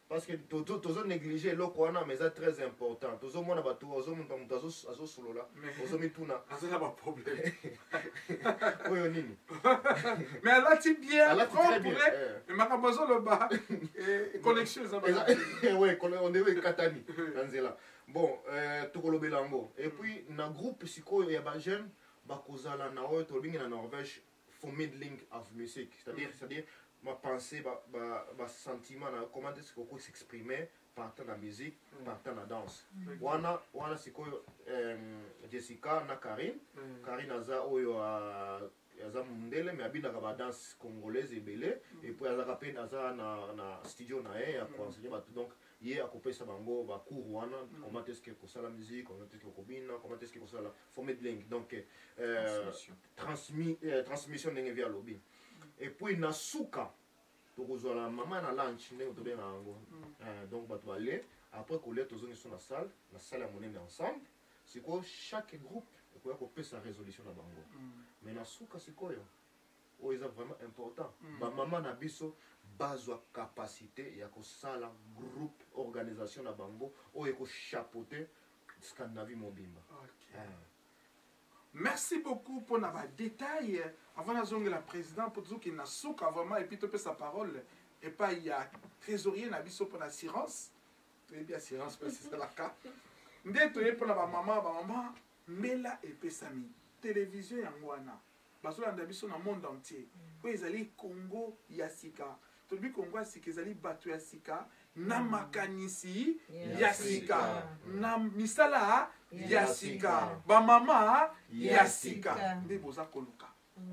Parce que toujours négliger le corona mais c'est très important. Toujours moi na batu ozo mutu azo solo là. Ozo mituna. Ça pas problème. Oyo nini. Mais là tu bien. Là très bien. Mais ma campagne le bas connexion ça va. Ouais, on devait katani nanzela. Bon, tokolobe lango. Et puis na groupe sikoyo ya ba jeune bakozala na oyo tolbingi na Norvège for midling of music. C'est-à-dire ma pensée, ma sentiment, comment est-ce qu'on peut s'exprimer partant la musique, partant la danse. Wana c'est quoi Jessica na Karine. Karine aza oyo aza mundele mais abina ka danse congolaise ebele et puis aza kapena aza na studio na ya pour enseigner bato donc yé a coupé sa bango ba cours wana comment est-ce que ça la musique, comment est-ce que kobina, comment est-ce que ça la former de langue donc transmission ndenge via lobby. Et puis na suka tokozala maman na lunch ndenge tobenga yango donc bato balé après kolia tozongi sur la salle ya monene ensemble siko chaque groupe ekoya kopesa sa résolution na bango mais na suka sikoyo oyo eza vraiment important bamama na biso bazwa capacité ya kosala groupe organisation na bango oyo ekochapeauter Scandinavie mobimba. Merci beaucoup pour nos détails. Avant de la présidente, pour dire qu'il n'a souka vraiment et puis tu peux sa parole. Et pas il y a trésorier Nabiso pour l'assurance. Et bien assurance parce que c'est la cas. Ndé pour la maman, Mela et Pesami. Télévision Yangwana. Parce que Nabiso dans le monde entier. Où ils allaient Congo Yasika. Tout le Congo Yasika, ils allaient Batu Yasika. Na makanisi Yasika. Na misala Yasika. Ba mama Yasika. Nde boza koluka.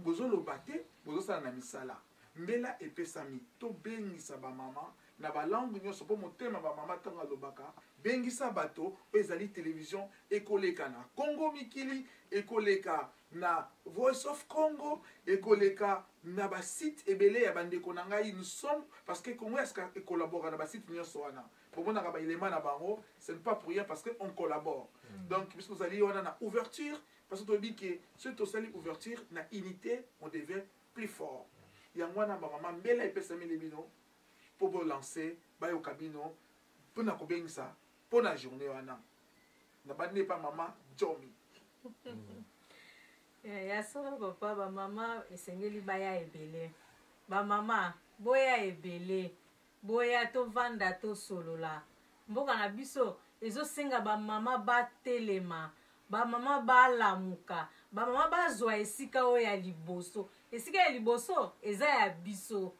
Bozo lobate, bozo sala na misala. Mbela epesami to bengisa ba mama na ba langue nyonso po motema ba mama tanga lobaka. Bengisa bato ezali télévision ekoleka na Congo Mikili, ekoleka na Voice of Congo, ekoleka na ba site ebele ya bandeko na ngai nous sommes parce que Congo est collabore na ba site nyonso wana. Pour moi na ba élément na bango, c'est pas pour rien parce que on collabore. Donc puisque vous allez on a ouverture parce que tu dis que ce to sali ouverture na unité on devient plus fort. Yangwana ba maman mbela epesami lebino pour lancer ba yo kabino pour na kobengisa pour la journée wana. Na ba ne pas maman Jomi. Ya solo papa ba mama esengeli baya ebele. Ba mama boya ebele. Boya to vanda to solola. Mboka na biso ezo senga ba mama ba telema. Ba mama ba lamuka. Ba mama ba zwa esika o ya liboso. Esika ya liboso eza ya biso.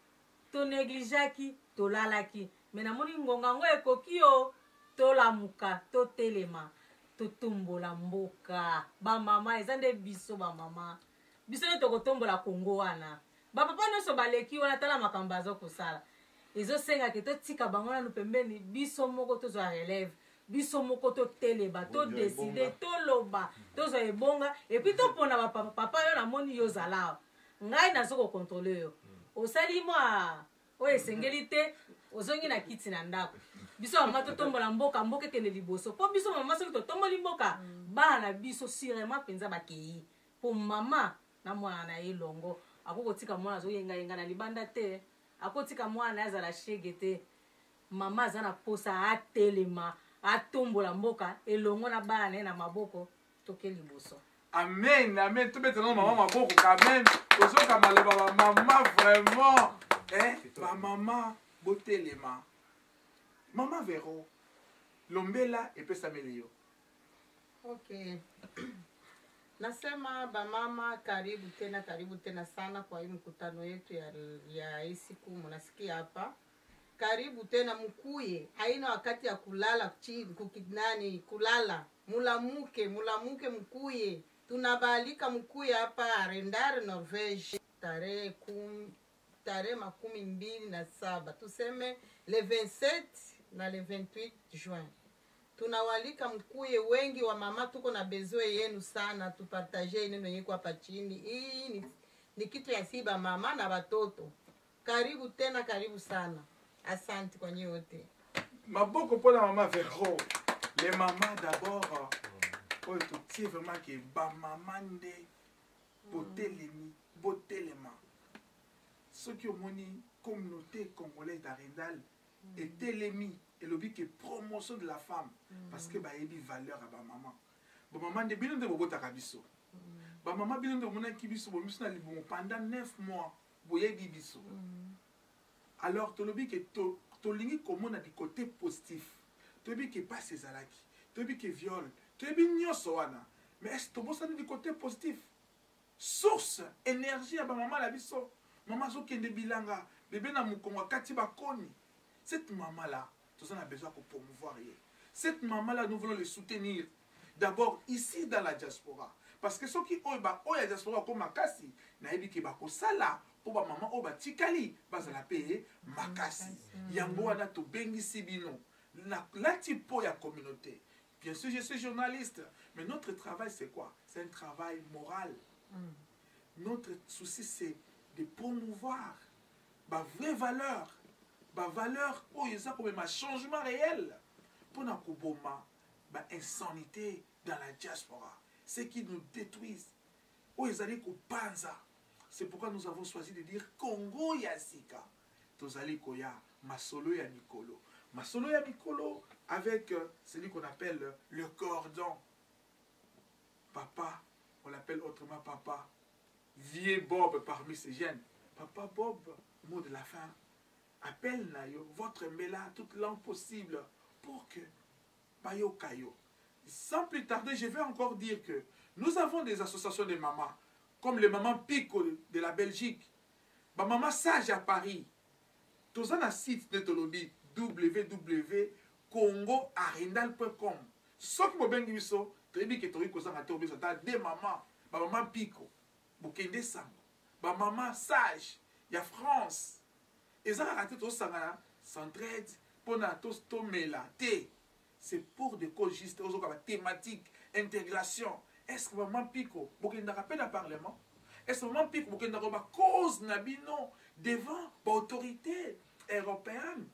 To neglijaki to lalaki. Mena moni ngonga ngo ekoki o to lamuka to telema. To tombola mboka. Ba mama eza nde biso ba mama. Biso ne to kotombola Kongo wana. Ba papa no so baleki wana tala makamba zo kosala. Ezo senga ke to tika bango na pembeni biso moko to zo relève. Biso moko to teleba to décider to loba to zo ebonga et puis to pona ba papa yo na moni yo zala. Ngai na zo ko contrôler yo. Osali moi o esengeli te ozongi na kiti na ndako. Biso mama to tombola mboka mboka kende liboso. Po biso mama so to tomboli mboka bana biso sirema penza bakei. Po mama na mwana na elongo akoko tika mwana zo yenga yenga na libanda te. Akotika mwana azala shege te. Mama azana posa atelema atombola mboka elongo na bana na maboko toke liboso. Amen, amen. Tout maintenant maman maboko quand même. Ozo kamale baba maman vraiment. Ma maman botelema. Maman Véro. Lombela epesameli yo. Okay. Nasema bamama karibu tena sana kwa hii mkutano yetu ya hii siku mnasikia hapa. Karibu tena mkuye. Haina wakati ya kulala chini kukinani kulala. Mulamuke mkuye. Tunabalika mkuye hapa Arendal Norvège tarehe 27. Tuseme le 27 na le 28 juin. Tunawalika mkuye wengi wa mama, tuko na besoin yenu sana, tupartage neno yiko hapa chini. Hii ni kitu ya siba mama na watoto. Karibu tena, karibu sana. Asante kwa nyote. Maboko pona mama Véro. Les mamans d'abord. Oh, tout est vraiment que ba maman de botelema. Ceux qui ont moni communauté congolaise d'Arendal et Télémi et le but que promotion de la femme parce que ba yebi valeur à ba maman. Ba maman de bino de bobota kabiso. Ba maman bino de mona kibiso bo misna libongo pendant 9 mois boyebi biso. Alors to le but que to lingi comment du côté positif. To le but que pas ces alaki. To le but que viol. To le but nyoso wana. Mais est-ce to bossa du côté positif? Source énergie à ba maman la biso. Maman zo kende bilanga bébé na mukongo kati ba koni. Cette maman là, tout a besoin de promouvoir. Cette maman là, nous voulons le soutenir. D'abord ici dans la diaspora. Parce que ceux qui ont la diaspora comme Makasi, naïbi ki bako sala pour ba maman oba tikali, baza la paye Makasi. Yango wana to bengi sibino. La typo ya communauté. Bien sûr, je suis journaliste, mais notre travail c'est quoi? C'est un travail moral. Notre souci c'est de promouvoir ma vraie valeur. Ma valeur, oh, il y a comme un changement réel pour nous kuboma, ma insanité dans la diaspora, ce qui nous détruisent. Oh, ils allaient kupanza. C'est pourquoi nous avons choisi de dire Congo Yasika. Tozali koya masolo ya Mikolo. Masolo ya Mikolo avec celui qu'on appelle le cordon. Papa, on l'appelle autrement papa. Vieux Bob parmi ces jeunes. Papa Bob, mot de la fin. Appelle nayo votre mbela toute langue possible pour que bayo kayo. Sans plus tarder, je vais encore dire que nous avons des associations de mamans comme les mamans Pico de la Belgique, ma maman Sage à Paris. Tous un site de Tolobi www.congoarendal.com. Ce qui m'a bien dit ça, très bien que tu as dit que ça des mamans, ma maman Pico, Bukende Sango, ma maman Sage, il y a France. Et ça a raté tout ça, s'entraide pour tous tomela té. C'est pour des causes justes, thématiques, intégration. Est-ce que maman Pico, vous avez rappelé le Parlement? Est-ce que maman Pico, vous avez cause nabino devant l'autorité européenne?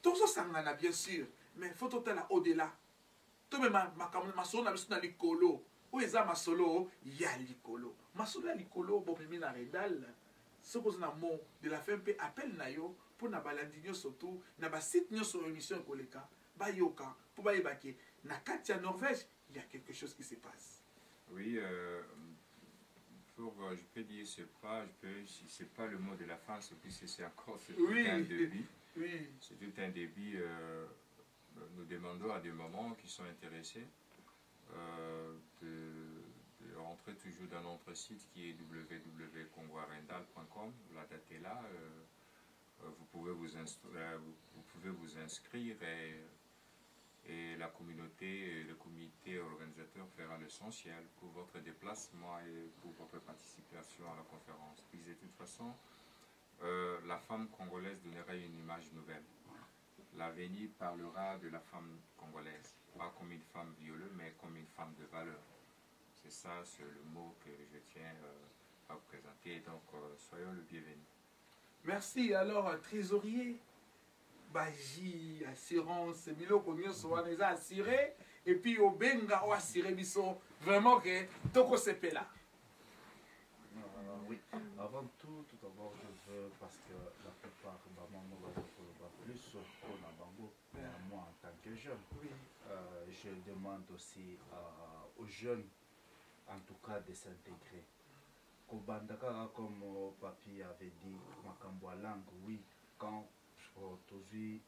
Tout ça, ça en a bien sûr, mais il faut tout aller au-delà. Tout même ma solo na biso na likolo. Où est ma solo? Ya likolo. Ma solo ya likolo, bon mimi na redal. Ce que vous avez de la FMP appelle nayo pour na balandinyo surtout na ba site nyo sur émission koleka ba yoka pour ba yebake na Katia Norvège il y a quelque chose qui se passe. Oui, je peux dire c'est pas le mot de la fin, c'est encore un début. Oui. C'est tout un début. Nous demandons à des mamans qui sont intéressées de rentrer toujours dans notre site qui est www.congoarendal.com. La date est là. Vous pouvez vous inscrire et la communauté, le comité organisateur fera l'essentiel pour votre déplacement et pour votre participation à la conférence. Puis de toute façon, la femme congolaise donnera une image nouvelle. L'avenir parlera de la femme congolaise, pas comme une femme violée, mais comme une femme de valeur. C'est ça, c'est le mot que je tiens à vous présenter. Donc, soyons le bienvenu. Merci. Alors, trésorier, Baji, assurance, Milo Konyo Soaneza assuré, et puis au Benga ou assuré Biso, vraiment que Toko Sepe là. Oui, avant tout d'abord, je veux, parce que la plupart de maman plus qu'on a bango, moi en tant que jeune, je demande aussi aux jeunes, en tout cas, de s'intégrer. Kobandaka, comme Papi avait dit, Makambwa langue, oui, quand tu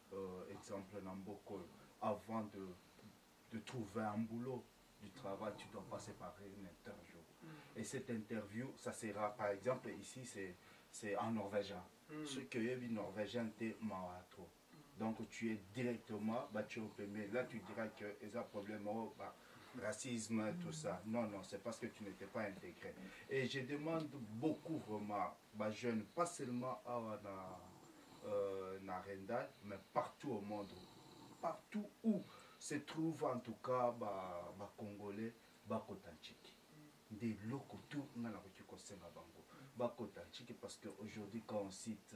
exemple Namboko, avant de trouver un boulot, du travail, tu dois passer par une interview. Et cette interview, ça sera, par exemple, ici, c'est en norvégien. Ce que est norvégien, t'es trop. Donc, tu es directement battu au premier. Là, tu diras que y a un problème, racisme, tout ça. Non, non, c'est parce que tu n'étais pas intégré. Et je demande beaucoup, vraiment, jeunes, pas seulement à Narendal, mais partout au monde. Partout où se trouve en tout cas Congolais, Bakotanchiki. Des locaux, tout le monde parce qu'aujourd'hui, quand on cite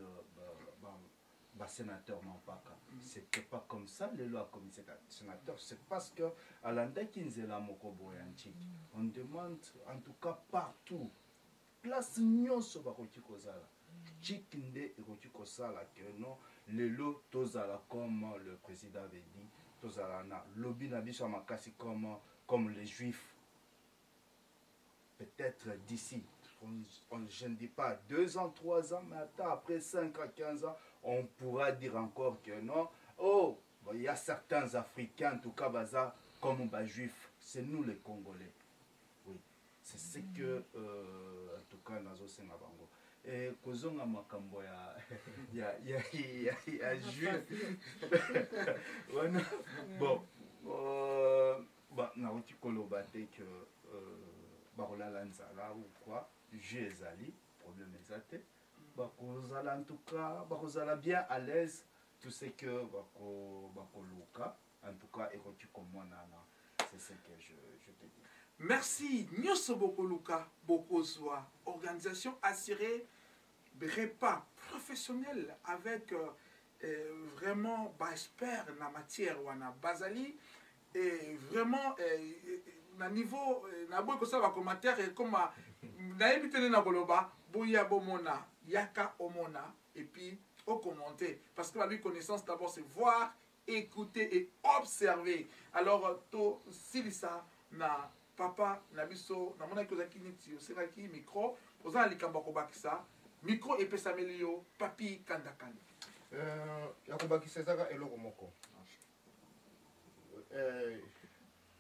sénateur Mampaka, c'était pas comme ça, les lois comme sénateur, c'est parce que à l'Andakinzela Mokoboyanchiki, on demande en tout cas partout, place nyonso bakoti kozala. Chikinde et kosala que non, les lots tozala comme le président avait dit, tozala na lobby na biso makasi comme les juifs. Peut-être d'ici, je ne dis pas 2 ans, 3 ans, mais attends, après 5 à 15 ans, on pourra dire encore que non. Oh, il y a certains Africains, en tout cas, comme juifs, c'est nous les Congolais. Oui, c'est ce que, en tout cas, Nazo Sengabango. Et Kozonga Makambo, il y a juif. Bon, Naruti Kolobate que. Barola Lanzala ou quoi, jeu ezali, problème exact. Bakozala en tout cas, bakozala bien à l'aise, tout ce que bakoluka, en tout cas, érotique comme moi, c'est ce que je te dis. Merci, Nyoso Bokoluka, Bokozwa, organisation assurée, repas professionnel avec vraiment, j'espère, na matière ou na basali, et vraiment, na niveau na boy ko sa ba commentaire comme na ebitene na koloba boya bomona yaka omona et puis au commenter parce que la lui connaissance d'abord c'est voir, écouter et observer. Alors to silisa na papa na biso na mona ko zakini ti osiraki micro oza likamba ko bakisa micro et pesa melio papi kandakani ya ko bakisa zaka eloko moko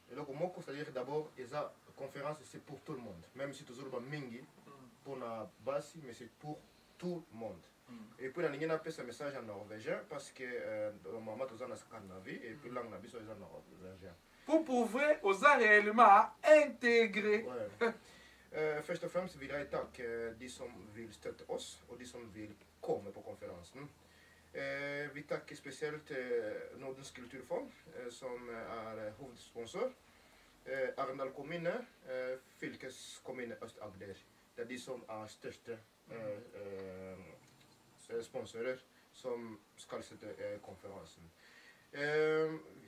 eloko moko, c'est-à-dire d'abord, la conférence, c'est pour tout le monde. Même si toujours pas mingi, pour la base, mais c'est pour tout le monde. Et puis, on a appelé ce message en norvégien parce que maman, tout ça, Scandinavie, et puis là, on a besoin en norvégien. Pour pouvoir, oser réellement intégrer. Ouais. Först och främst vill jag tacka de som vill stötta oss och de som vill komma på konferensen. Vi tackar speciellt Nordens kulturfond som är huvudsponsor. Arendal kommune, fylkeskommune Øst-Agder. Det är de som är största sponsorer som ska sätta konferensen.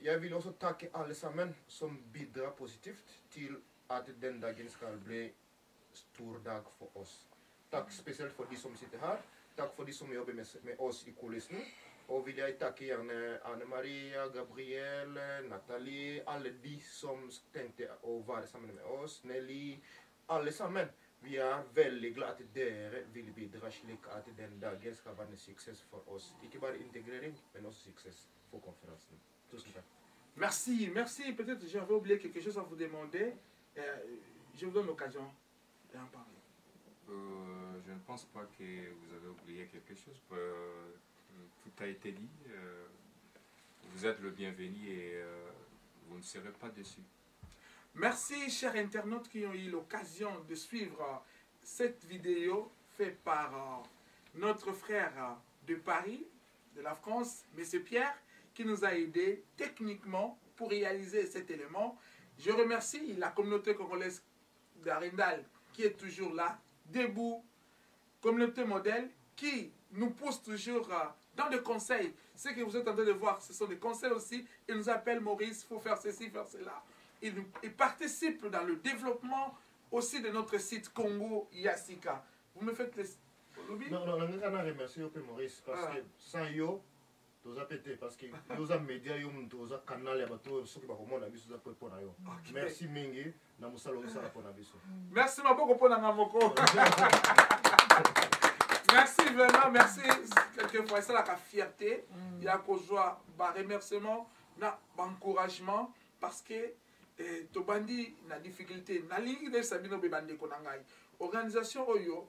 Jag vill också tacka allesammans som bidrar positivt till att den dagen ska bli stor dag för oss. Tack speciellt för de som sitter här. Tack för de som jobbar med oss i kulissen. Och vill jag tacka gärna Anne-Maria, Gabriel, Nathalie, alla de som tänkte att vara samman med oss, Nelly, allesammans. Vi är väldigt glada att dere vill bidra till att den dagen ska vara en success för oss. Inte bara integrering, men också success för konferensen. Tusen tack. Merci, merci. Peut-être j'avais oublié quelque chose à vous demander. Je vous donne l'occasion d'en parler. Je ne pense pas que vous avez oublié quelque chose. Tout a été dit. Vous êtes le bienvenu et vous ne serez pas déçus. Merci, chers internautes qui ont eu l'occasion de suivre cette vidéo faite par notre frère de Paris, de la France, M. Pierre, qui nous a aidés techniquement pour réaliser cet élément. Je remercie la communauté congolaise d'Arendal qui est toujours là, debout, communauté modèle qui nous pousse toujours dans des conseils. Ce que vous êtes en train de voir, ce sont des conseils aussi. Ils nous appellent Maurice, il faut faire ceci, faire cela. Ils participent dans le développement aussi de notre site Congo Yassika. Vous me faites les... Non, je remercie Maurice parce que sans yo, toza pété parce que yoza média yo toza canal ya bato soki bakomona biso za po pona yo. Merci mingi na musalo osala pona biso. Merci maboko pona nga moko. Merci vraiment, merci. Quelquefois c'est la fierté, il y a qu'au joie, bah remerciement, na encouragement parce que to bandi na difficulté, na ligne de sabino be bandi konangai. Organisation oyo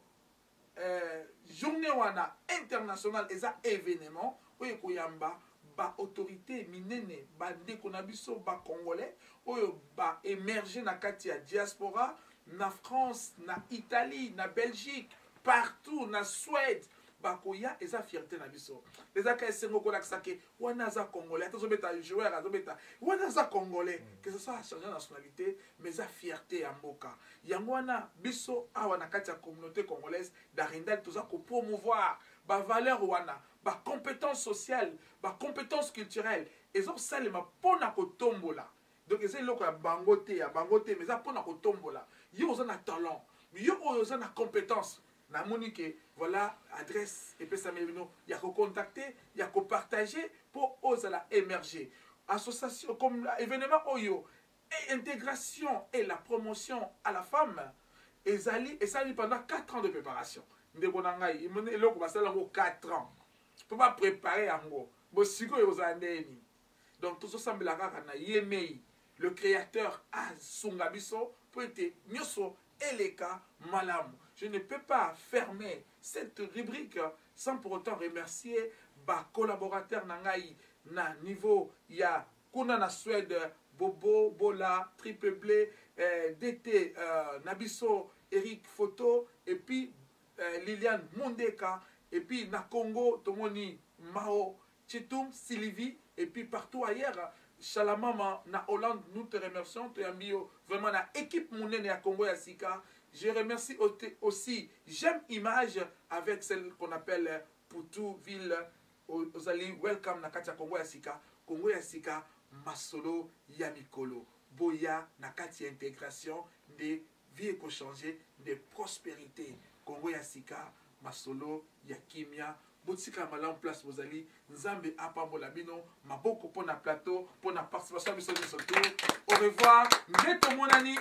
journée wana internationale eza événement oyo koyamba ba autorité minene ba ndeko na biso ba congolais oyo ba émerger na kati ya diaspora na France, na Italie, na Belgique, partout na Suède bakoya eza fierté na biso. Eza ka esengo ko lakisa ke wana za congolais, atozobeta joueur azobeta wana za congolais, que ce soit à changer de nationalité, mais eza fierté ya mboka. Yango wana biso awa na kati ya communauté congolaise d'Arendal toza ko promouvoir ba valeur wana, ba compétence sociale, ba compétence culturelle, ezo salema pona ko tombola. Donc eza loko ya bangote, mais eza pona ko tombola. Yo oza na talent, yo oza na compétence. Na monique, voilà, adresse et puis ça il y a qu'à contacter, il y a qu'à partager pour oser la émerger. Association comme événement Oyo et intégration et la promotion à la femme, et ça pendant 4 ans de préparation. Il y 4 ans. Pour pas préparer en gros. Donc tout ça semble la Yemei, le créateur a Sungabiso, pour être Nyoso et les cas Malam. Je ne peux pas fermer cette rubrique sans pour autant remercier ma collaborateur Nangaï na niveau il y a Kuna na Suède Bobo Bola Triple Blé DT Nabiso Eric Photo et puis Liliane Mondeka et puis na Congo Tomoni Mao Chitum Sylvie et puis partout ailleurs Chalamama na Hollande nous te remercions te ambio vraiment na équipe monene à Congo ya Sika. Je remercie aussi J'aime Image avec celle qu'on appelle Poutou Ville Ozali Welcome na kati ya Congo ya Sika. Congo ya Sika Masolo Yamikolo Boya na kati ya intégration de vie éco changer de prospérité. Congo ya Sika Masolo Yakimia Botsika Malam place Bozali Nzambe Apambola Bino Maboko pour na plateau pour na participation de ce tour. Au revoir. Neto Monani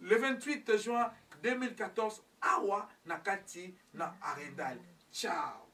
le 28 juin 2014 Awa Nakati na Arendal. Ciao.